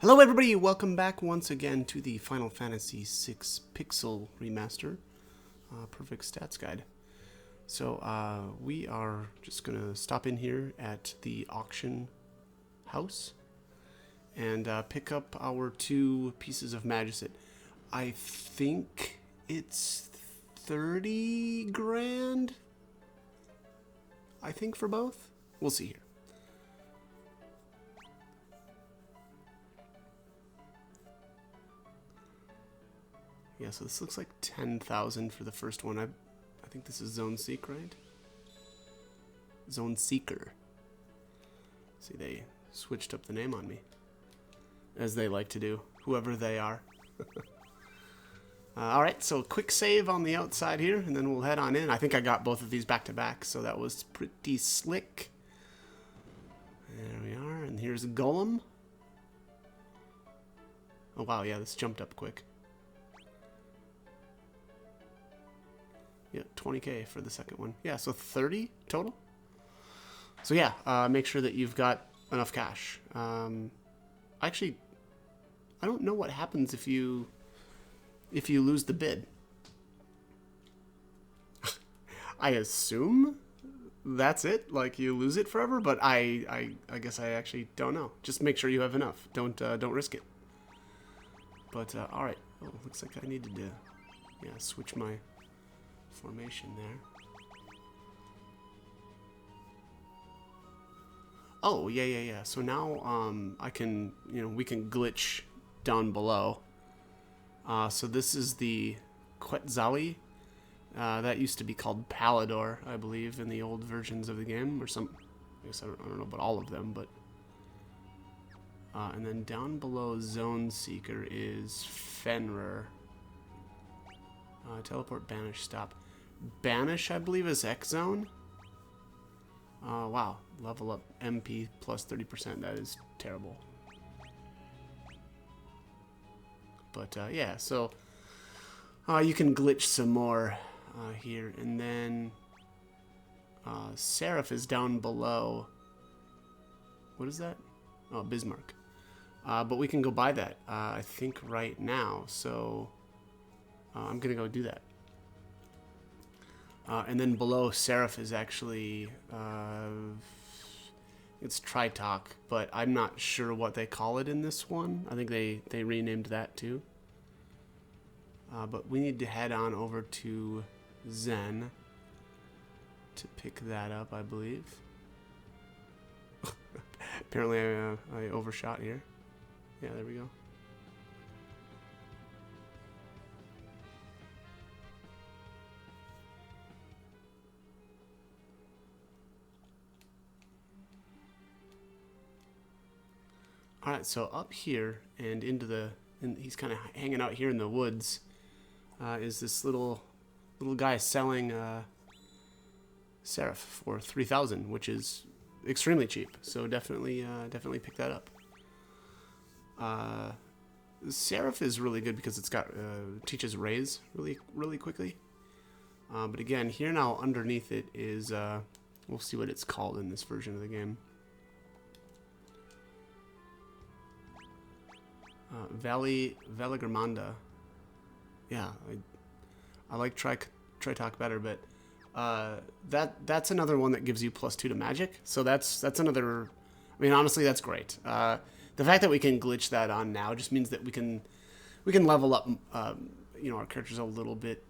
Hello everybody, welcome back once again to the Final Fantasy VI Pixel Remaster, Perfect Stats Guide. So we are just going to stop in here at the auction house and pick up our two pieces of Magicite. I think it's 30 grand, I think, for both. We'll see here. Yeah, so this looks like 10,000 for the first one. I think this is Zone Seek, right? Zone Seeker. See, they switched up the name on me, as they like to do, whoever they are. Alright, so quick save on the outside here, and then we'll head on in. I think I got both of these back to back, so that was pretty slick. There we are, and here's Golem. Oh wow, yeah, this jumped up quick. Yeah, 20k for the second one. Yeah, so 30 total. So yeah, make sure that you've got enough cash. Actually, I don't know what happens if you lose the bid. I assume that's it, like you lose it forever, but I guess I actually don't know. Just make sure you have enough. Don't risk it. But all right. Oh, looks like I needed to switch my formation there. Oh, yeah. So now I can, we can glitch down below. So this is the Quetzali. That used to be called Palador, I believe, in the old versions of the game, or some. I guess I don't know about all of them, but. And then down below Zone Seeker is Fenrir. Teleport, banish, stop. Banish, I believe, is X Zone. Wow. Level up MP plus 30%. That is terrible. But, yeah, so you can glitch some more here. And then Seraph is down below. What is that? Oh, Bismarck. But we can go buy that, I think, right now. So I'm going to go do that. And then below Seraph is actually, it's Tritalk, but I'm not sure what they call it in this one. I think they renamed that too. But we need to head on over to Zen to pick that up, I believe. Apparently I overshot here. Yeah, there we go. Alright, so up here and into the, and he's kind of hanging out here in the woods, is this little guy selling Seraph for 3,000, which is extremely cheap. So definitely pick that up. Seraph is really good because it's got teaches raise really quickly. But again, here now underneath it is we'll see what it's called in this version of the game. Veligramanda. Yeah, I like Tritalk better, but that's another one that gives you +2 to magic. So that's another. I mean, honestly, that's great. The fact that we can glitch that on now just means that we can level up, our characters a little bit.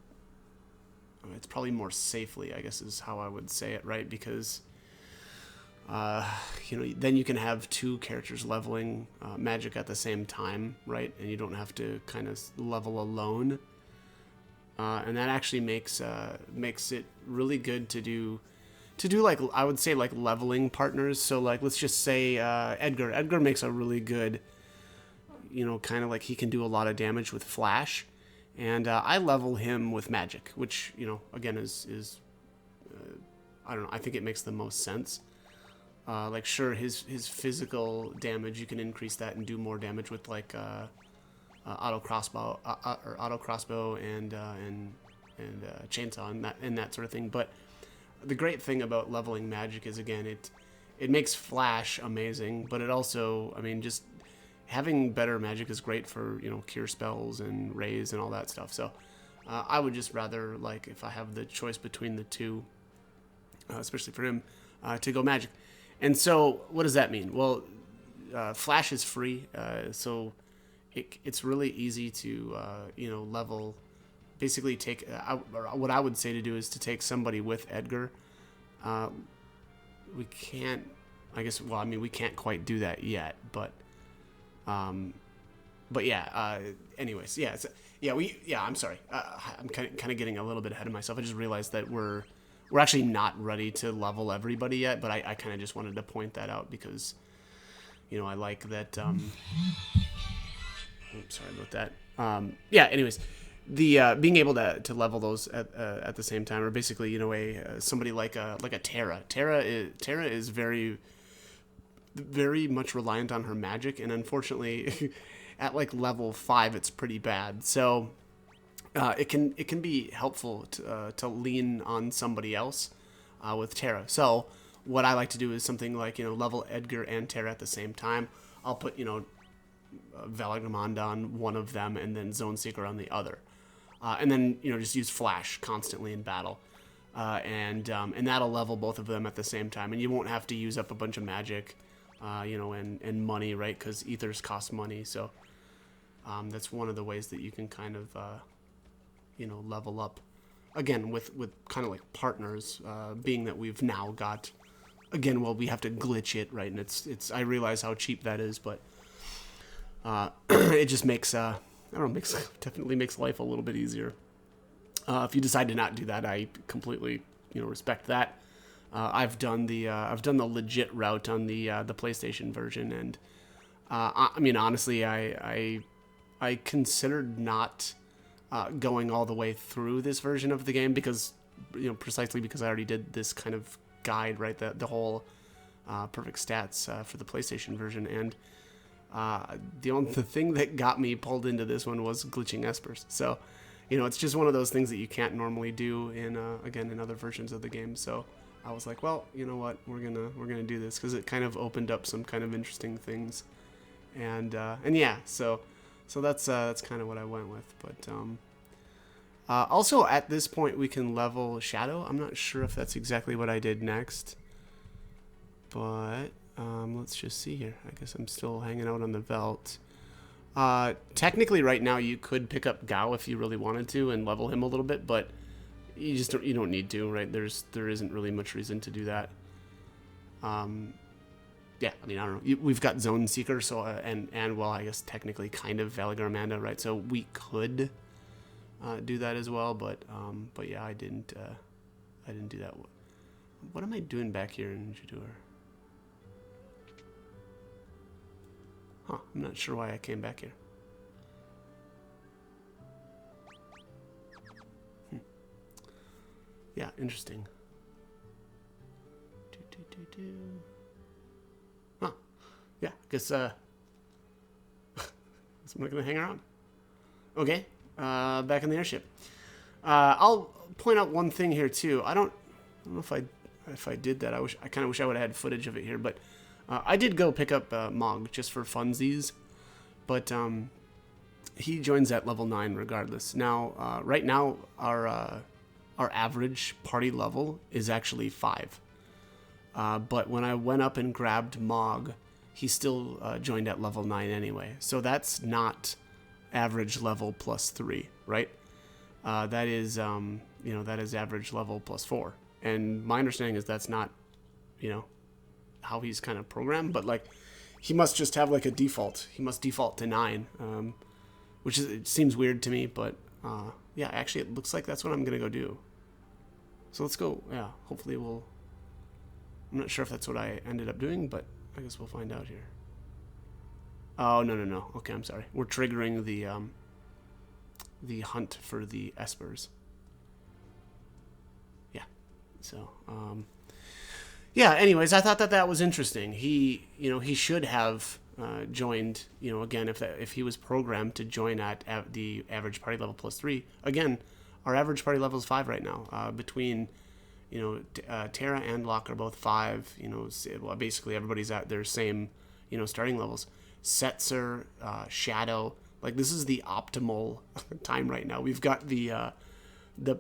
It's probably more safely, I guess, is how I would say it, right? Because then you can have two characters leveling magic at the same time, right? And you don't have to kind of level alone. And that actually makes it really good to do like, I would say, like leveling partners. So like, let's just say Edgar. Edgar makes a really good, kind of like he can do a lot of damage with flash. And I level him with magic, which, again, is I don't know, I think it makes the most sense. Like, sure, his physical damage, you can increase that and do more damage with, like, auto crossbow and chainsaw and that sort of thing. But the great thing about leveling magic is, again, it makes flash amazing, but it also, I mean, just having better magic is great for, cure spells and raise and all that stuff. So I would just rather, like, if I have the choice between the two, especially for him, to go magic. And so what does that mean? Well, Flash is free, so it's really easy to, level. Basically, what I would say to do is to take somebody with Edgar. We can't, I guess. Well, I mean, we can't quite do that yet, but yeah. Anyways, yeah. I'm sorry. I'm kind of getting a little bit ahead of myself. I just realized that we're actually not ready to level everybody yet, but I kind of just wanted to point that out because, I like that. Sorry about that. Yeah. Anyways, the being able to level those at the same time, or basically, somebody like a Terra. Terra is very, very much reliant on her magic, and unfortunately, at like level 5, it's pretty bad. So it can be helpful to lean on somebody else with Terra. So what I like to do is something like level Edgar and Terra at the same time. I'll put Valagramond on one of them, and then Zone Seeker on the other, and then just use Flash constantly in battle, and that'll level both of them at the same time, and you won't have to use up a bunch of magic, and money, right? Because ethers cost money, so that's one of the ways that you can kind of level up again with kind of like partners, being that we've now got again. Well, we have to glitch it, right? And it's I realize how cheap that is, but it just makes I don't know, definitely makes life a little bit easier. If you decide to not do that, I completely respect that. I've done the legit route on the PlayStation version, and I mean honestly, I considered not going all the way through this version of the game because precisely because I already did this kind of guide, right? The whole perfect stats for the PlayStation version, and the thing that got me pulled into this one was glitching espers. So, it's just one of those things that you can't normally do in other versions of the game. So I was like, well, you know what, we're gonna do this because it kind of opened up some kind of interesting things, and yeah, so that's kind of what I went with. But also at this point we can level Shadow. I'm not sure if that's exactly what I did next, but let's just see here. I guess I'm still hanging out on the veldt. Technically right now you could pick up Gau if you really wanted to and level him a little bit, but you don't need to, right? There isn't really much reason to do that. Yeah, I mean, I don't know. We've got Zone Seeker, so and well, I guess technically kind of Valagramanda, right? So we could do that as well, but yeah, I didn't do that. What am I doing back here in Jador? Huh, I'm not sure why I came back here. Yeah, interesting. Huh. Yeah, guess I'm not gonna hang around. Okay, back in the airship. I'll point out one thing here too. I don't know if I did that. I kind of wish I would have had footage of it here, but I did go pick up Mog just for funsies, but he joins at level 9 regardless. Now, right now, our average party level is actually 5. But when I went up and grabbed Mog, he still joined at level 9 anyway. So that's not average level plus 3, right? That is, that is average level plus 4. And my understanding is that's not, how he's kind of programmed, but like he must just have like a default. He must default to 9, it seems weird to me, but yeah, actually it looks like that's what I'm gonna go do. So let's go. Yeah, hopefully I'm not sure if that's what I ended up doing, but I guess we'll find out here. Oh, no. Okay, I'm sorry. We're triggering the hunt for the espers. Yeah. So yeah, anyways, I thought that was interesting. He should have joined, again, if he was programmed to join at the average party level plus 3. Again, our average party level is 5 right now. Between, Terra and Locke are both 5. Well, basically everybody's at their same, starting levels. Setzer, Shadow. Like, this is the optimal time right now. We've got the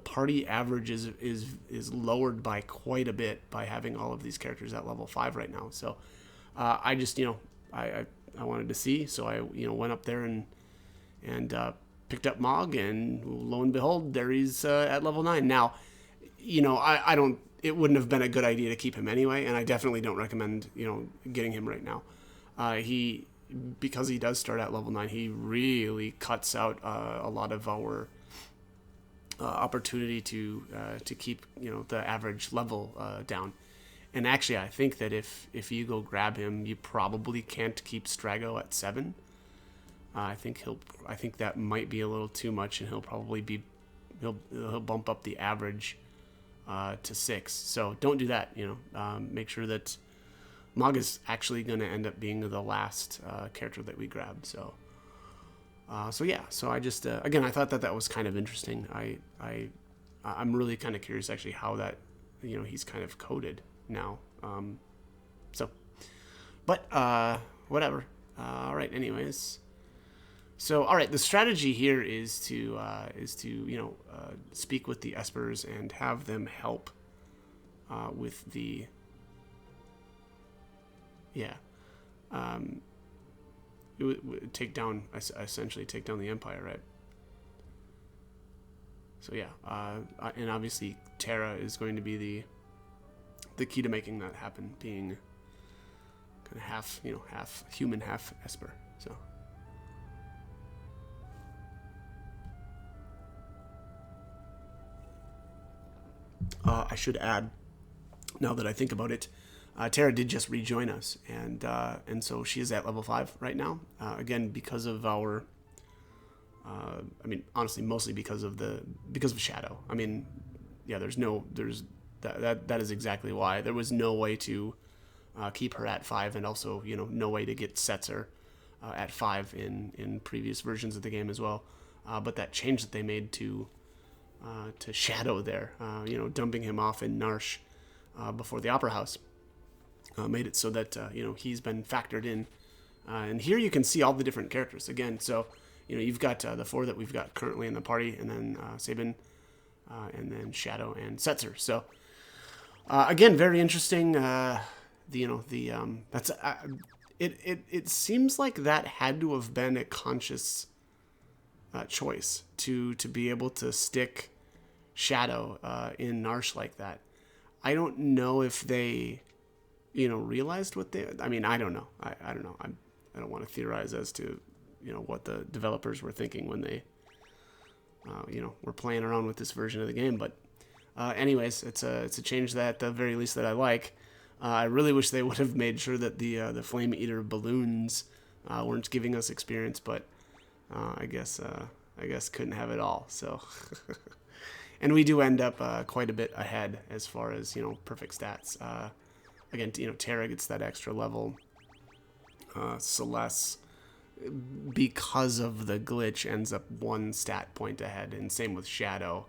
party average is lowered by quite a bit by having all of these characters at level 5 right now. So I just, I wanted to see, so I went up there and picked up Mog, and lo and behold, there he's at level 9. Now, I don't. It wouldn't have been a good idea to keep him anyway, and I definitely don't recommend getting him right now. Because he does start at level 9, he really cuts out a lot of our opportunity to keep the average level down. And actually, I think that if you go grab him, you probably can't keep Strago at 7. I think that might be a little too much, and he'll bump up the average to 6. So don't do that. Make sure that Mog is actually going to end up being the last character that we grab. So yeah. So I just again, I thought that was kind of interesting. I'm really kind of curious actually how that he's kind of coded now. But whatever. All right. Anyways. So, all right, the strategy here is to speak with the Espers and have them help with the essentially take down the Empire, right? So yeah, and obviously Terra is going to be the key to making that happen, being kind of half human, half Esper. So. I should add, now that I think about it, Terra did just rejoin us, and so she is at level 5 right now. Again, because of our, honestly, mostly because of Shadow. I mean, yeah, that is exactly why. There was no way to keep her at 5, and also no way to get Setzer at 5 in previous versions of the game as well. But that change that they made to Shadow there, dumping him off in Narsh before the Opera House, made it so that he's been factored in, and here you can see all the different characters again. So you've got the 4 that we've got currently in the party, and then Sabin, and then Shadow and Setzer. So again, very interesting. It seems like that had to have been a conscious choice to be able to stick Shadow in Narsh like that. I don't know if they realized what they. I mean, I don't know. I don't know. I don't want to theorize as to what the developers were thinking when they were playing around with this version of the game. But anyways, it's a change that at the very least that I like. I really wish they would have made sure that the Flame Eater balloons weren't giving us experience, but I guess couldn't have it all. So, and we do end up quite a bit ahead as far as perfect stats. Again, Terra gets that extra level. Celeste, because of the glitch, ends up 1 stat point ahead, and same with Shadow.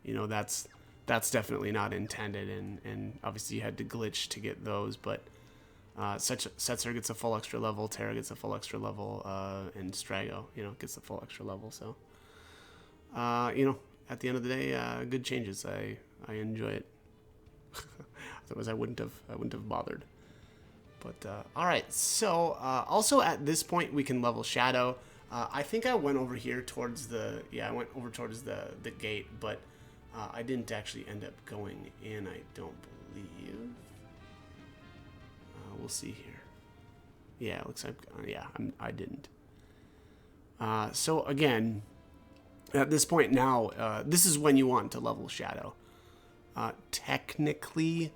That's definitely not intended, and obviously you had to glitch to get those, but Setzer gets a full extra level, Terra gets a full extra level, and Strago, gets a full extra level. So, at the end of the day, good changes. I enjoy it. Otherwise, I wouldn't have bothered. But all right. So also at this point, we can level Shadow. I think I went over here towards the gate, but I didn't actually end up going in. I don't believe. We'll see here. Yeah, it looks like I didn't. So again, at this point now, this is when you want to level Shadow. Technically,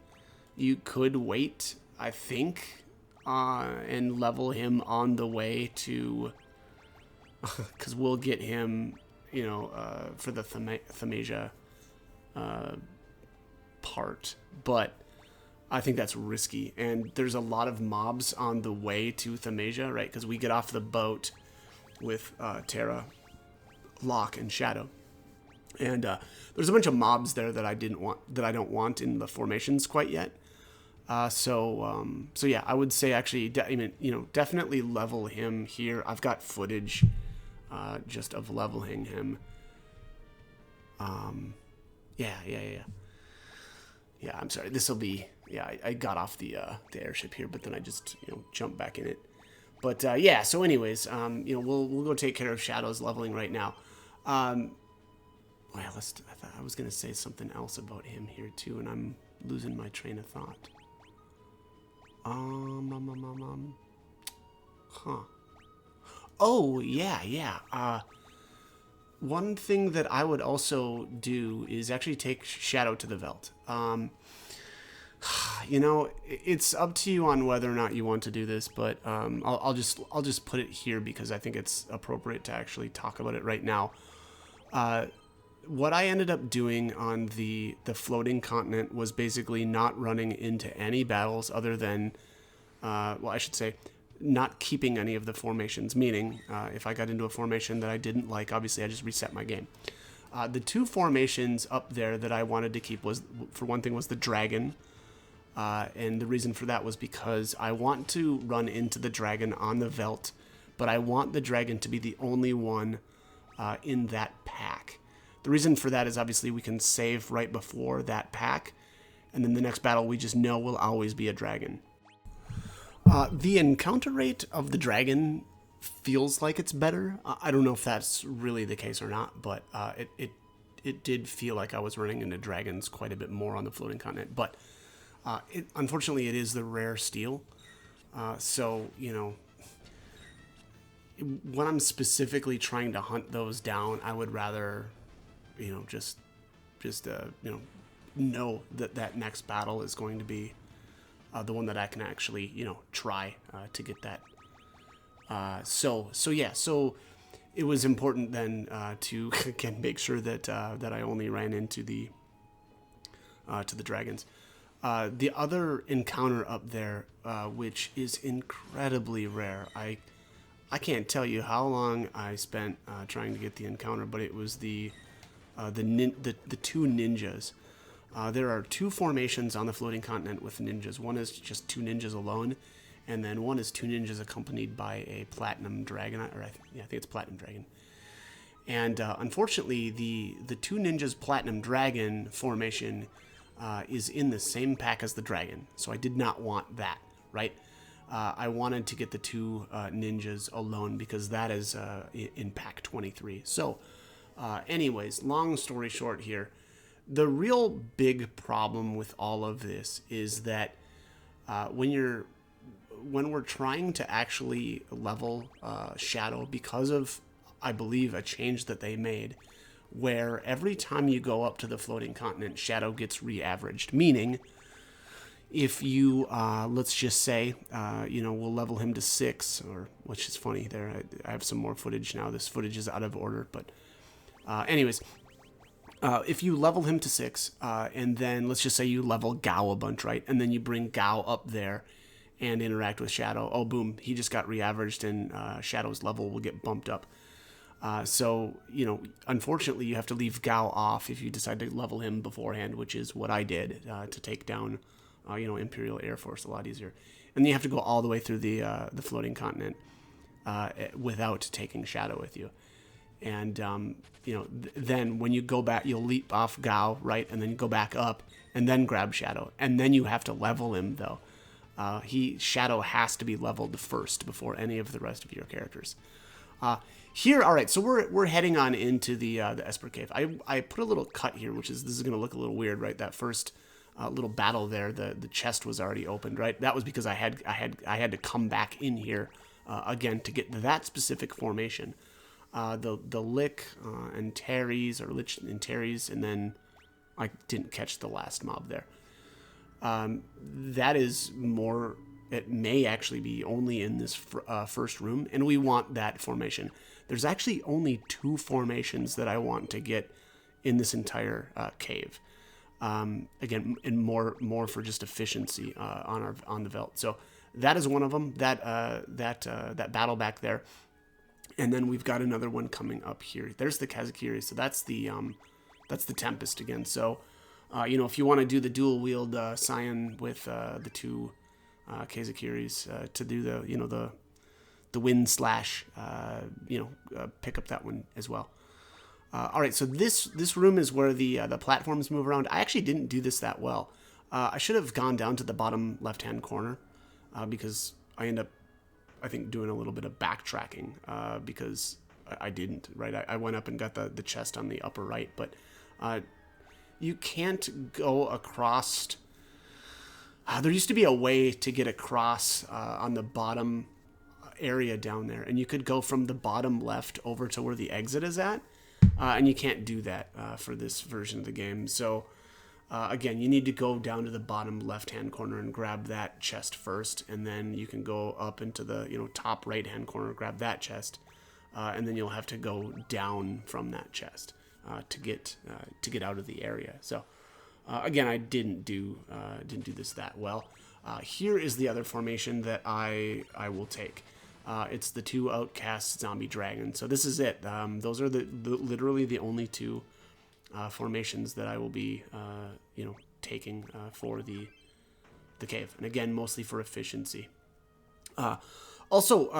you could wait, I think, and level him on the way to, because we'll get him, for the Themasia part, but I think that's risky, and there's a lot of mobs on the way to Themasia, right? Because we get off the boat with Terra, Locke, and Shadow, and there's a bunch of mobs there that I don't want in the formations quite yet. So yeah, I would say actually, definitely level him here. I've got footage, just of leveling him. Yeah. I'm sorry. This will be, I got off the airship here, but then I just, jumped back in it. But, yeah, so anyways, we'll go take care of Shadow's leveling right now. Well, I was going to say something else about him here too, and I'm losing my train of thought. Oh, yeah. One thing that I would also do is actually take Shadow to the veldt. It's up to you on whether or not you want to do this, but I'll just put it here because I think it's appropriate to actually talk about it right now. What I ended up doing on the floating continent was basically not running into any battles other than, I should say, not keeping any of the formations, meaning if I got into a formation that I didn't like, obviously I just reset my game. The two formations up there that I wanted to keep was, for one thing, was the dragon. And the reason for that was because I want to run into the dragon on the veldt, but I want the dragon to be the only one in that pack. The reason for that is obviously we can save right before that pack, and then the next battle we just know will always be a dragon. The encounter rate of the dragon feels like it's better. I don't know if that's really the case or not, but it did feel like I was running into dragons quite a bit more on the floating continent. But unfortunately, it is the rare steel. So, when I'm specifically trying to hunt those down, I would rather, just know that next battle is going to be the one that I can actually, try to get that. So it was important then to again make sure that I only ran into the dragons. The other encounter up there, which is incredibly rare. I can't tell you how long I spent trying to get the encounter, but it was the two ninjas. There are two formations on the floating continent with ninjas. One is just two ninjas alone, and then one is two ninjas accompanied by a platinum dragon, I think it's platinum dragon. And unfortunately, the two ninjas platinum dragon formation is in the same pack as the dragon, so I did not want that, right? I wanted to get the two ninjas alone because that is in pack 23. So, anyways, long story short here, the real big problem with all of this is that when we're trying to actually level Shadow, because of, I believe, a change that they made, where every time you go up to the floating continent, Shadow gets re-averaged. Meaning, if you, let's just say, we'll level him to 6, which is funny there. I have some more footage now. This footage is out of order, but anyways, if you level him to 6, and then let's just say you level Gau a bunch, right? And then you bring Gau up there and interact with Shadow. Oh, boom, he just got re-averaged, and Shadow's level will get bumped up. So, unfortunately, you have to leave Gau off if you decide to level him beforehand, which is what I did to take down, Imperial Air Force a lot easier. And then you have to go all the way through the floating continent without taking Shadow with you. And, then when you go back, you'll leap off Gau, right? And then you go back up and then grab Shadow. And then you have to level him, though. Shadow has to be leveled first before any of the rest of your characters. Here, all right, so we're heading on into the Esprit Cave. I put a little cut here, this is going to look a little weird, right? That first little battle there, the chest was already opened, right? That was because I had to come back in here again to get that specific formation. The Lick and Terry's, or Lich and Terry's, and then I didn't catch the last mob there. That is more. It may actually be only in this first room, and we want that formation. There's actually only 2 formations that I want to get in this entire cave. Again, and more for just efficiency on the veldt. So that is one of them. That battle back there, and then we've got another one coming up here. There's the Kazakiri. So that's the Tempest again. So You know, if you want to do the dual wield Cyan with the two Kazakiris to do the, you know, the wind slash, pick up that one as well. All right, so this room is where the platforms move around. I actually didn't do this that well. I should have gone down to the bottom left-hand corner because I end up, I think, doing a little bit of backtracking because I didn't, right? I went up and got the chest on the upper right, but you can't go across. There used to be a way to get across on the bottom area down there, and you could go from the bottom left over to where the exit is at, and you can't do that for this version of the game. So again, you need to go down to the bottom left-hand corner and grab that chest first, and then you can go up into the top right-hand corner, grab that chest, and then you'll have to go down from that chest to get out of the area. So again, I didn't do this that well. Here is the other formation that I will take. It's the two outcast zombie dragons. So this is it. Those are literally the only two formations that I will be taking for the cave, and again, mostly for efficiency. Also,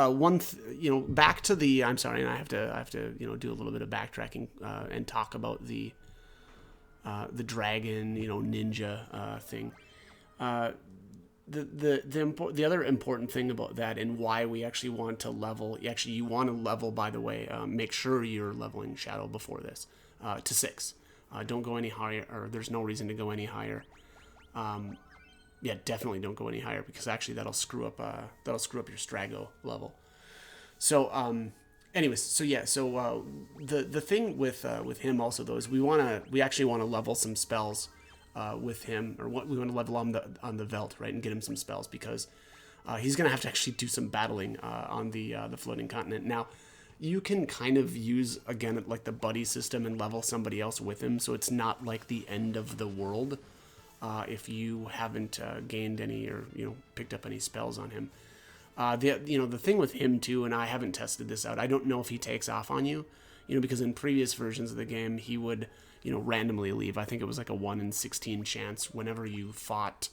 back to the. I'm sorry, and I have to do a little bit of backtracking and talk about the dragon ninja thing. The other important thing about that, and why we actually want to level. Actually, you want to level, by the way. Make sure you're leveling Shadow before this to 6. Don't go any higher, or there's no reason to go any higher. Yeah, definitely don't go any higher, because actually that'll screw up your Strago level. So, anyways, so yeah, so the thing with him also though is we actually want to level some spells with him, or what we want to level on the veldt, right, and get him some spells, because he's gonna have to actually do some battling on the floating continent. Now, you can kind of use, again, like the buddy system and level somebody else with him, so it's not like the end of the world if you haven't gained any or picked up any spells on him. The thing with him too, and I haven't tested this out, I don't know if he takes off on you, because in previous versions of the game he would randomly leave. I think it was like a 1 in 16 chance whenever you fought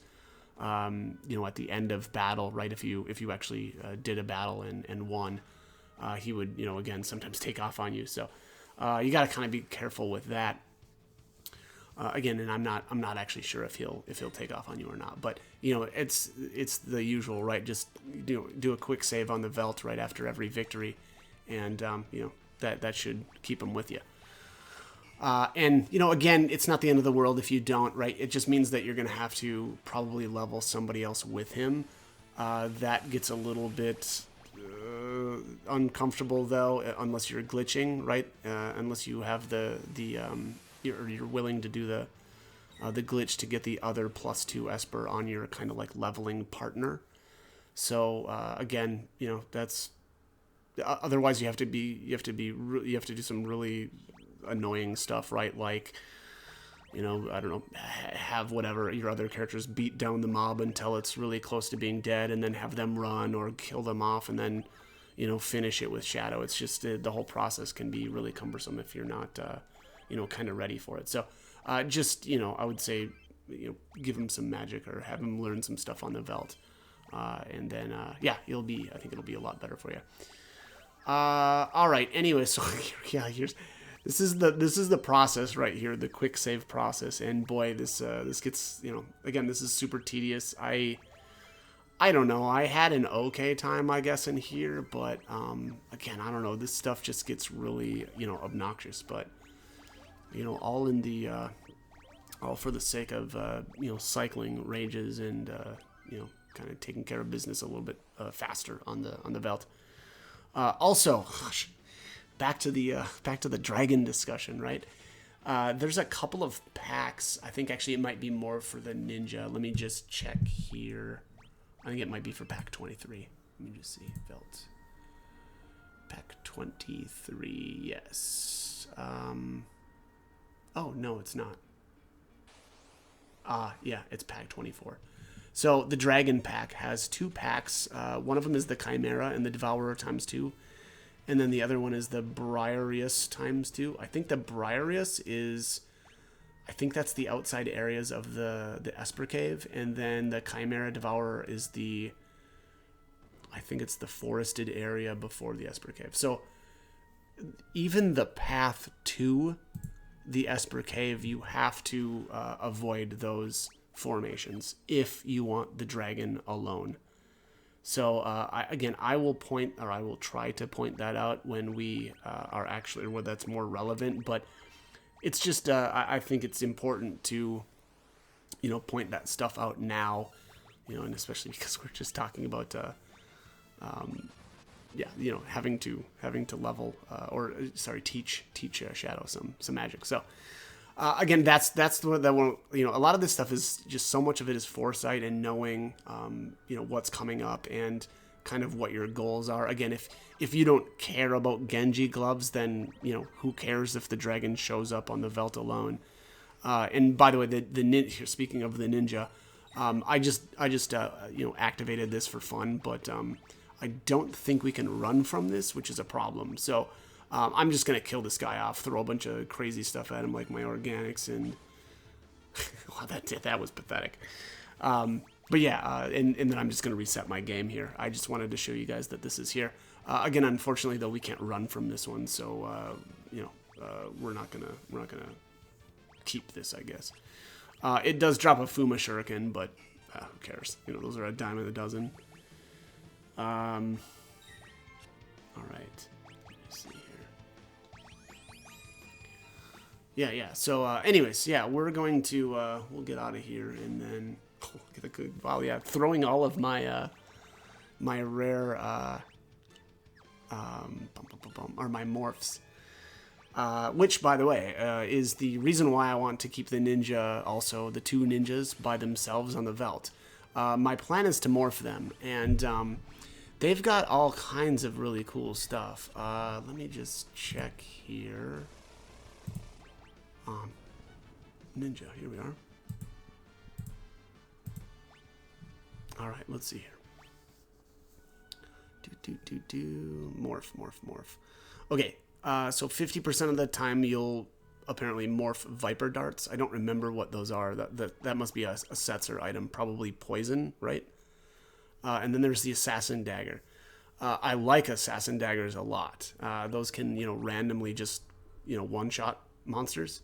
at the end of battle, right? If you actually did a battle and won, he would again sometimes take off on you. So you got to kind of be careful with that. Again, and I'm not actually sure if he'll take off on you or not, but it's the usual, right? Just do a quick save on the veldt right after every victory, and that should keep him with you. And again, it's not the end of the world if you don't, right? It just means that you're gonna have to probably level somebody else with him. That gets a little bit uncomfortable though, unless you're glitching, right? Unless you have you're willing to do the glitch to get the other +2 Esper on your kind of like leveling partner. So again, that's otherwise you have to do some really annoying stuff, right? Like I don't know, have whatever your other characters beat down the mob until it's really close to being dead, and then have them run or kill them off, and then finish it with Shadow. It's just the whole process can be really cumbersome if you're not kind of ready for it. So just I would say give him some magic or have him learn some stuff on the veldt, and then I think it'll be a lot better for you. All right, anyway, so yeah, this is the process right here, the quick save process, and boy, this gets again, this is super tedious. I don't know, I had an okay time, I guess, in here, but again, I don't know, this stuff just gets really obnoxious, but all in the all for the sake of cycling rages and kind of taking care of business a little bit faster on the veldt. Also, gosh, back to the dragon discussion, right? There's a couple of packs. I think actually it might be more for the ninja. Let me just check here. I think it might be for pack 23. Let me just see. Veldt. Pack 23, yes. Oh, no, it's not. Yeah, it's pack 24. So the dragon pack has 2 packs. One of them is the Chimera and the Devourer ×2. And then the other one is the Briareus ×2. I think the Briareus is... I think that's the outside areas of the Esprit Cave, and then the Chimera Devourer is I think it's the forested area before the Esprit Cave. So even the path to the Esprit Cave, you have to avoid those formations if you want the dragon alone. So I will try to point that out when we are actually where that's more relevant. But it's just I think it's important to point that stuff out now, and especially because we're just talking about having to level teach Shadow some magic. So again, that's that one. A lot of this stuff is just so much of it is foresight and knowing what's coming up and kind of what your goals are. Again, if you don't care about Genji gloves, then who cares if the dragon shows up on the veldt alone. And by the way, the ninja, speaking of the ninja, I just activated this for fun, but I don't think we can run from this, which is a problem. So I'm just going to kill this guy off, throw a bunch of crazy stuff at him like my organics, and wow, that was pathetic. But yeah, and then I'm just going to reset my game here. I just wanted to show you guys that this is here. Again, unfortunately, though, we can't run from this one, so we're not gonna keep this, I guess. It does drop a Fuma Shuriken, but who cares? Those are a dime a dozen. All right. Let's see here. Yeah. So, anyways, yeah, we're going to we'll get out of here, and then get a good. Wow, yeah, throwing all of my my rare or my morphs. Which, by the way, is the reason why I want to keep the ninja, also the two ninjas by themselves on the veldt. My plan is to morph them, and they've got all kinds of really cool stuff. Let me just check here. Ninja, here we are. All right, let's see here. Morph. Okay. So 50% of the time you'll apparently morph Viper Darts. I don't remember what those are. That must be a Setzer item, probably poison, right? And then there's the Assassin Dagger. I like Assassin Daggers a lot. Those can, randomly just, one-shot monsters.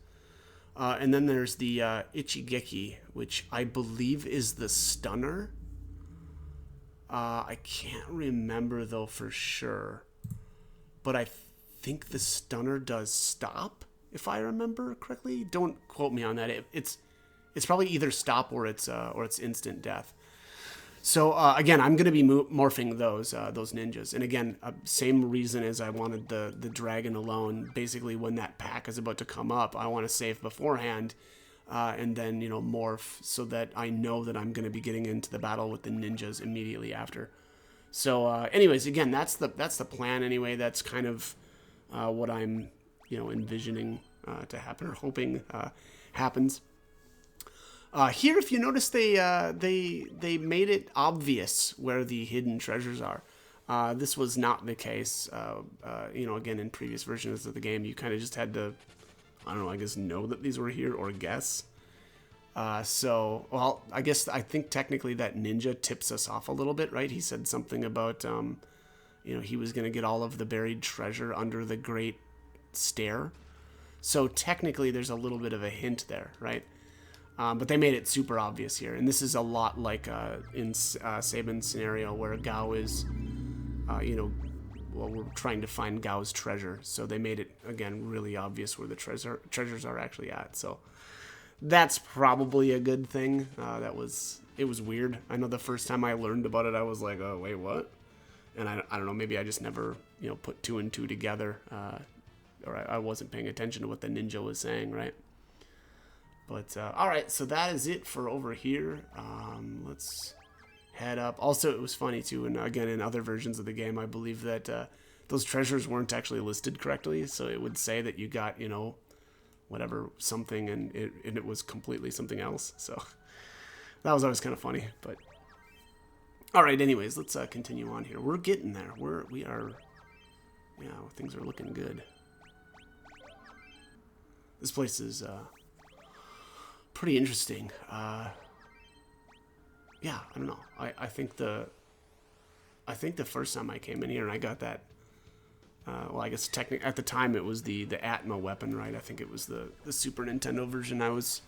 And then there's the Ichigeki, which I believe is the Stunner. I can't remember, though, for sure. But I think the Stunner does stop, if I remember correctly. Don't quote me on that. It's probably either stop or it's instant death. So again, I'm going to be morphing those ninjas, and again, same reason as I wanted the dragon alone. Basically, when that pack is about to come up, I want to save beforehand, and then morph so that I know that I'm going to be getting into the battle with the ninjas immediately after. So, anyways, again, that's the plan. Anyway, that's kind of what I'm envisioning to happen, or hoping happens. Here, if you notice, they made it obvious where the hidden treasures are. This was not the case. Again, in previous versions of the game, you kind of just had to, I don't know, I guess know that these were here or guess. I think technically that ninja tips us off a little bit, right? He said something about, he was going to get all of the buried treasure under the Great Stair. So technically there's a little bit of a hint there, right? But they made it super obvious here. And this is a lot like in Sabin's scenario where Gau is, we're trying to find Gau's treasure. So they made it, again, really obvious where the treasures are actually at. So that's probably a good thing. It was weird. I know the first time I learned about it, I was like, oh, wait, what? And I don't know, maybe I just never, put two and two together. Or I wasn't paying attention to what the ninja was saying, right? But, all right, so that is it for over here. Let's head up. Also, it was funny, too, and again, in other versions of the game, I believe that those treasures weren't actually listed correctly, so it would say that you got, whatever, something, and it was completely something else. So that was always kind of funny, but... All right, anyways, let's continue on here. We're getting there. We are... Yeah, things are looking good. This place is... pretty interesting. Yeah, I don't know. I think the first time I came in here and I got that, well, I guess technically at the time it was the Atma weapon, right? I think it was the Super Nintendo version I was,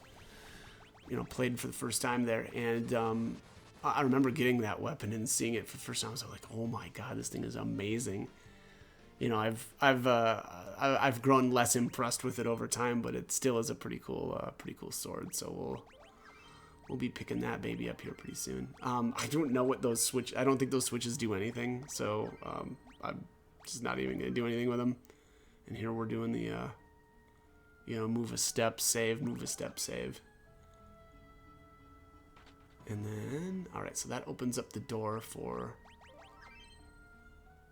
played for the first time there, and I remember getting that weapon and seeing it for the first time. I was like, oh my god, this thing is amazing. I've grown less impressed with it over time, but it still is a pretty cool sword. So we'll be picking that baby up here pretty soon. I don't know what those I don't think those switches do anything, so I'm just not even gonna do anything with them. And here we're doing the move a step, save, move a step, save. And then, all right, so that opens up the door for,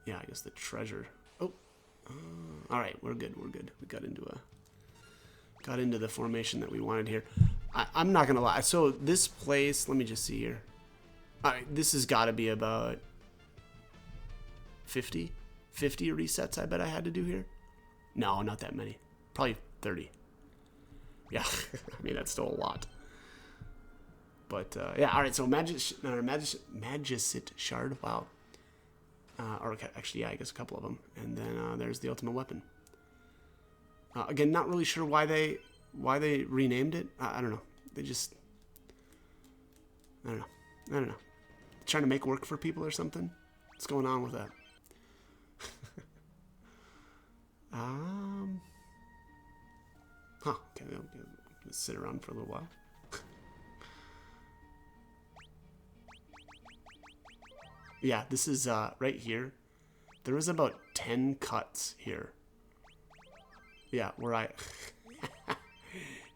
yeah, I guess the treasure. Oh, all right, we're good. We got into the formation that we wanted here. I'm not gonna lie. So this place, let me just see here. All right, this has got to be about 50 resets. I bet I had to do here. No, not that many. Probably 30. Yeah, I mean that's still a lot. But yeah, all right. So Magicite shard. Wow. Or actually, yeah, I guess a couple of them. And then there's the ultimate weapon. Again, not really sure why they renamed it. I don't know. They just, I don't know. Trying to make work for people or something. What's going on with that? Okay, we'll sit around for a little while. Yeah, this is right here. There was about 10 cuts here. Yeah, where I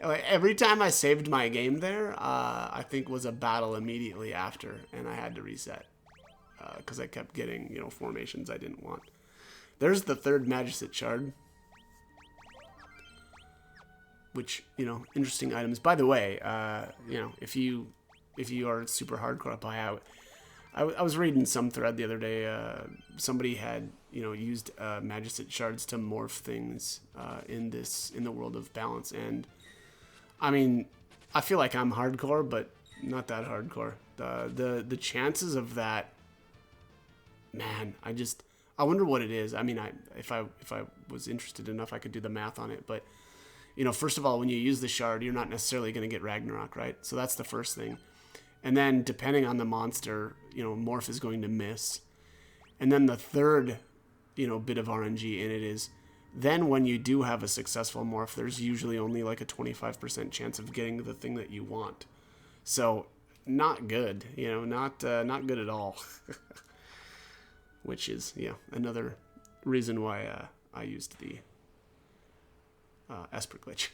every time I saved my game there, I think was a battle immediately after, and I had to reset because I kept getting formations I didn't want. There's the third Magicite shard, which interesting items. By the way, if you are super hardcore up I was reading some thread the other day. Somebody had used Magicite shards to morph things in the world of balance, and I mean, I feel like I'm hardcore, but not that hardcore. The chances of that, man, I wonder what it is. I mean, if I was interested enough, I could do the math on it. But first of all, when you use the shard, you're not necessarily going to get Ragnarok, right? So that's the first thing. And then depending on the monster, morph is going to miss. And then the third, bit of RNG in it is, then when you do have a successful morph, there's usually only like a 25% chance of getting the thing that you want. So not good, not good at all. Which is, another reason why I used the Esprit glitch.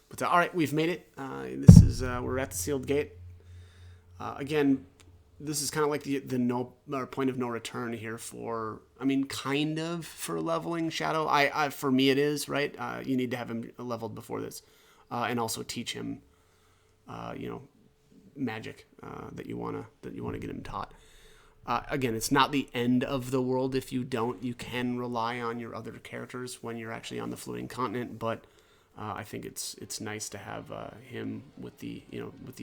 But all right, we've made it. This is we're at the sealed gate. Again, this is kind of like the point of no return here for. I mean, kind of for leveling Shadow. For me it is, right. You need to have him leveled before this, and also teach him, magic that you wanna get him taught. Again, it's not the end of the world if you don't. You can rely on your other characters when you're actually on the floating continent, but. I think it's nice to have him with the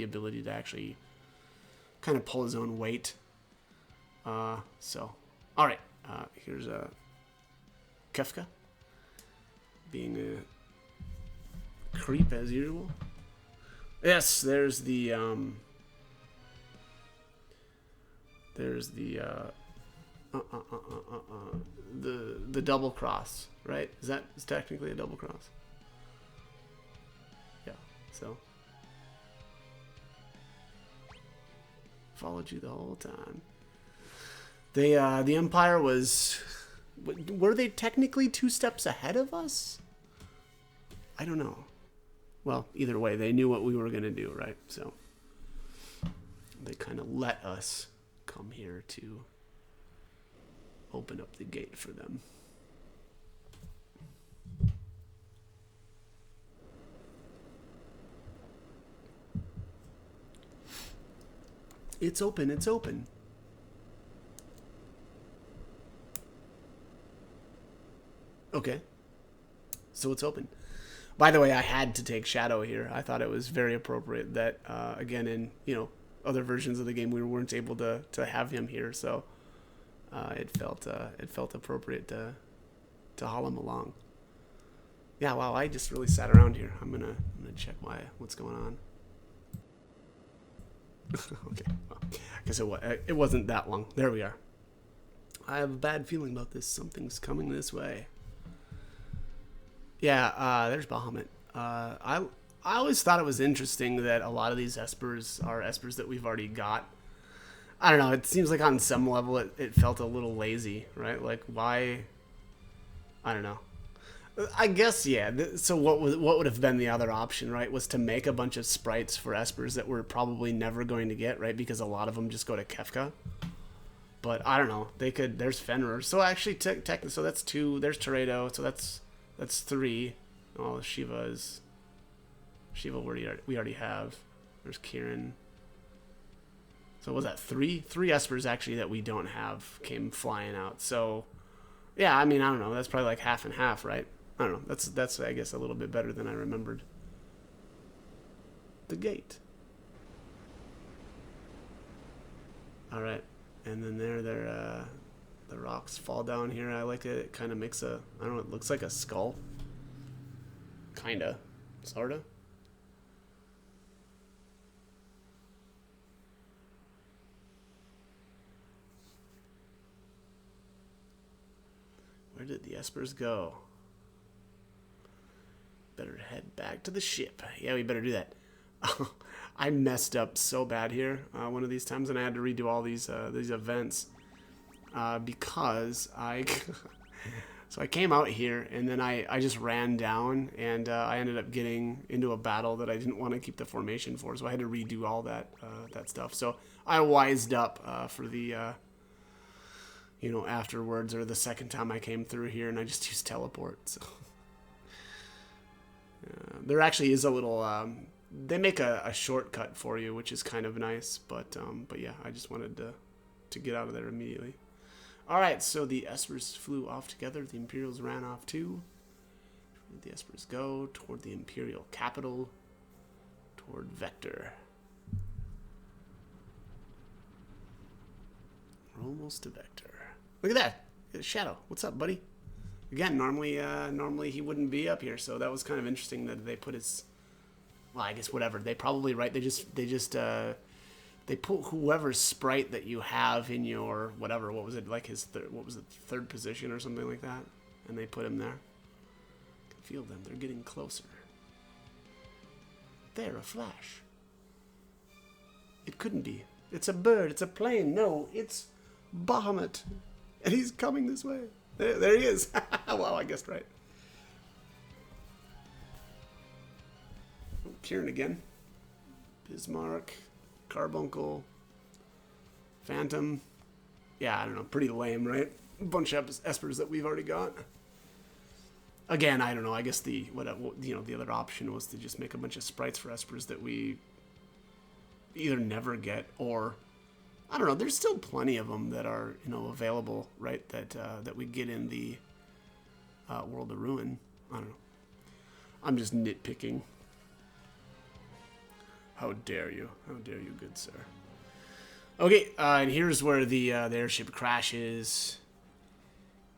ability to actually kind of pull his own weight. So, all right, here's Kefka being a creep as usual. Yes, there's the double cross, right? Is technically a double cross. So, followed you the whole time. The Empire were they technically 2 steps ahead of us? I don't know. Well, either way, they knew what we were going to do, right? So, they kind of let us come here to open up the gate for them. It's open, it's open. Okay. So it's open. By the way, I had to take Shadow here. I thought it was very appropriate that, again, in, you know, other versions of the game, we weren't able to have him here. So it felt appropriate to haul him along. Yeah, wow, I just really sat around here. I'm gonna check what's going on. Okay, well, I guess it wasn't that long. There we are. I have a bad feeling about this. Something's coming this way. Yeah, there's Bahamut. I always thought it was interesting that a lot of these Espers are Espers that we've already got. I don't know. It seems like on some level it felt a little lazy, right? Like, why? I don't know. I guess, yeah. So what would have been the other option, right? Was to make a bunch of sprites for Espers that we're probably never going to get, right? Because a lot of them just go to Kefka. But I don't know. They could. There's Fenrir. So actually, technically, so that's 2. There's Teredo. So that's 3. Oh, Shiva we already have. There's Kieran. So was that 3? 3 Espers actually that we don't have came flying out. So yeah, I mean, I don't know. That's probably like half and half, right? I don't know. That's I guess a little bit better than I remembered. The gate. All right, and then the rocks fall down here. I like it. It kind of makes I don't know. It looks like a skull. Kinda, sorta. Where did the Espers go? Better head back to the ship. Yeah, we better do that. I messed up so bad here one of these times, and I had to redo all these events because so I came out here, and then I just ran down, and I ended up getting into a battle that I didn't want to keep the formation for, so I had to redo all that stuff. So I wised up for the you know, afterwards, or the second time I came through here, and I just used teleport. So there actually is a little. They make a shortcut for you, which is kind of nice. But yeah, I just wanted to get out of there immediately. All right, so the Espers flew off together. The Imperials ran off too. Where did the Espers go? Toward the Imperial capital. Toward Vector. We're almost to Vector. Look at that. Shadow. What's up, buddy? Again, normally he wouldn't be up here, so that was kind of interesting that they put his. Well, I guess whatever. They probably they put whoever's sprite that you have in your whatever. What was it like his third position or something like that, and they put him there. I can feel them. They're getting closer. There, a flash. It couldn't be. It's a bird. It's a plane. No, it's Bahamut, and he's coming this way. There he is. Wow, I guessed right. Oh, Kieran again. Bismarck, Carbuncle, Phantom. Yeah, I don't know. Pretty lame, right? A bunch of Espers that we've already got. Again, I don't know. I guess the other option was to just make a bunch of sprites for Espers that we either never get, or I don't know. There's still plenty of them that are, you know, available, right? That we get in the World of Ruin. I don't know. I'm just nitpicking. How dare you? How dare you, good sir? Okay, and here's where the airship crashes,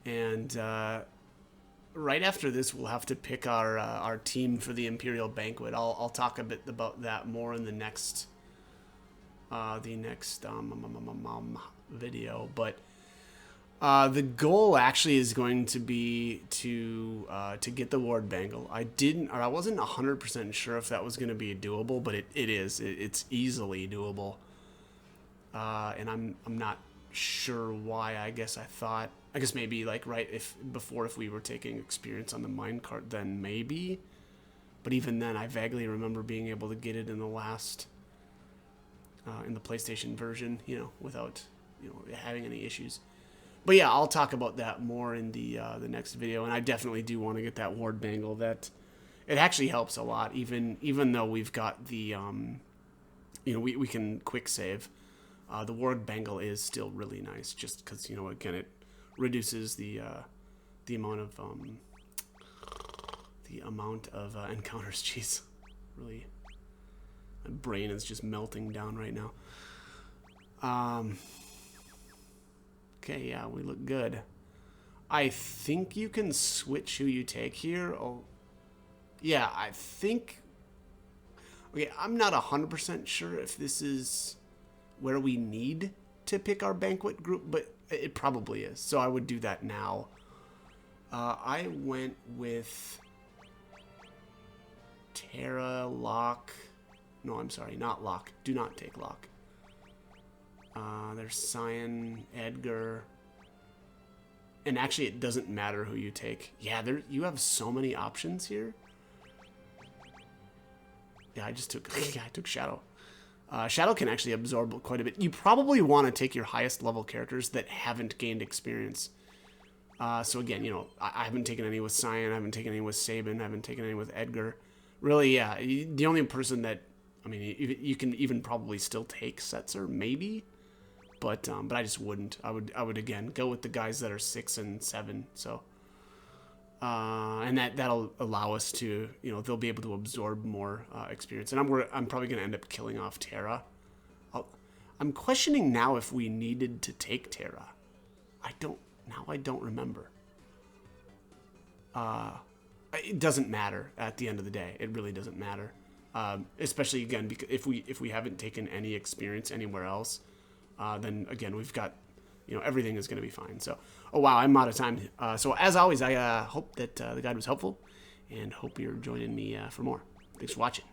and right after this, we'll have to pick our team for the Imperial Banquet. I'll talk a bit about that more in the next. Video, but the goal actually is going to be to get the Ward Bangle. I wasn't 100% sure if that was going to be doable, but it is. It's easily doable, and I'm not sure why. I guess maybe like right if we were taking experience on the minecart, then maybe, but even then, I vaguely remember being able to get it in the last. In the PlayStation version, you know, without, you know, having any issues. But yeah, I'll talk about that more in the next video, and I definitely do want to get that Ward Bangle. That it actually helps a lot, even though we've got the, you know, we can quick save. The Ward Bangle is still really nice, just because, you know, again, it reduces the amount of the amount of encounters. Jeez, really, my brain is just melting down right now. Okay, yeah, we look good. I think you can switch who you take here. Oh, yeah, I think... Okay, I'm not 100% sure if this is where we need to pick our banquet group, but it probably is. So I would do that now. I went with Terra, Locke. No, I'm sorry, not Locke. Do not take Locke. There's Cyan, Edgar. And actually, it doesn't matter who you take. Yeah, you have so many options here. Yeah, I took Shadow. Shadow can actually absorb quite a bit. You probably want to take your highest level characters that haven't gained experience. So again, you know, I haven't taken any with Cyan. I haven't taken any with Sabin. I haven't taken any with Edgar. Really, yeah, the only person that, I mean, you can even probably still take Setzer, maybe. But I just wouldn't. I would again go with the guys that are 6 and 7. So, and that'll allow us to, you know, they'll be able to absorb more experience. And I'm probably gonna end up killing off Terra. I'm questioning now if we needed to take Terra. I don't remember. It doesn't matter at the end of the day. It really doesn't matter. Especially again because if we haven't taken any experience anywhere else. Then again, we've got, you know, everything is going to be fine. So, oh wow, I'm out of time. So as always, I hope that the guide was helpful and hope you're joining me for more. Thanks for watching.